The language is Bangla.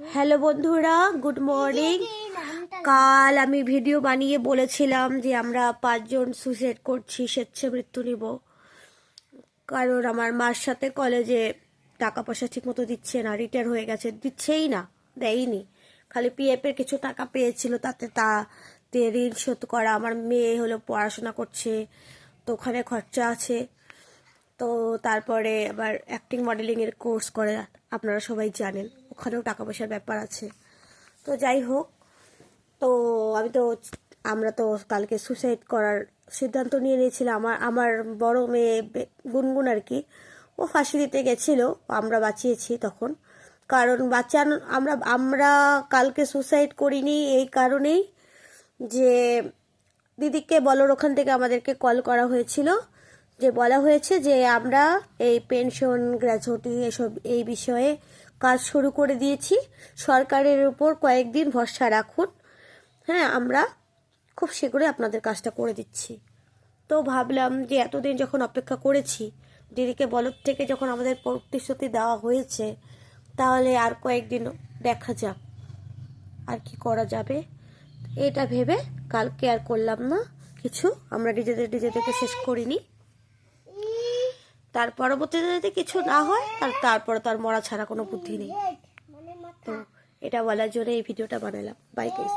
হ্যালো বন্ধুরা, গুড মর্নিং। কাল আমি ভিডিও বানিয়ে বলেছিলাম যে আমরা 5 জন সুইসাইড করছি, স্বেচ্ছা মৃত্যু নিব। কারণ আমার মার সাথে কলেজে টাকা পয়সা ঠিক মতো দিচ্ছে না, রিটায়ার হয়ে গেছে, দিচ্ছেই না, দেয়নি। খালি পিএফ এর কিছু টাকা পেয়েছিল, তাতে ঋণ শোধ করা। আমার মেয়ে হলো পড়াশোনা করছে, তো ওখানে খরচা আছে। তো তারপরে আবার অ্যাক্টিং মডেলিং এর কোর্স করে, আপনারা সবাই জানেন, ওখানেও টাকা পয়সার ব্যাপার আছে। তো যাই হোক, তো আমরা তো কালকে সুসাইড করার সিদ্ধান্ত নিয়ে নিয়েছিলাম। আমার বড় মেয়ে গুনগুন আর কি, ও ফাঁসি দিতে গেছিল, আমরা বাঁচিয়েছি তখন। কারণ আমরা আমরা কালকে সুসাইড করিনি এই কারণেই যে দিদিকে বলার ওখান থেকে আমাদেরকে কল করা হয়েছিল, যে বলা হয়েছে যে আমরা এই পেনশন গ্র্যাচুইটি এসব এই বিষয়ে কাজ শুরু করে দিয়েছি, সরকারের উপর কয়েকদিন ভরসা রাখুন। হ্যাঁ, আমরা খুব শীঘ্রই আপনাদের কাজটা করে দিচ্ছি। তো ভাবলাম যে এতদিন যখন অপেক্ষা করেছি, দিদিকে বলর থেকে যখন আমাদের প্রতিশ্রুতি দেওয়া হয়েছে, তাহলে আর কয়েকদিন দেখা যাক আর কি করা যাবে। এটা ভেবে কালকে আর করলাম না কিছু, আমরা নিজেদেরকে শেষ করিনি। তার পরবর্তীতে যদি কিছু না হয় তারপরে তার মরা ছাড়া কোনো বুদ্ধি নেই। তো এটা বলার জন্য এই ভিডিওটা বানালাম। Bye guys.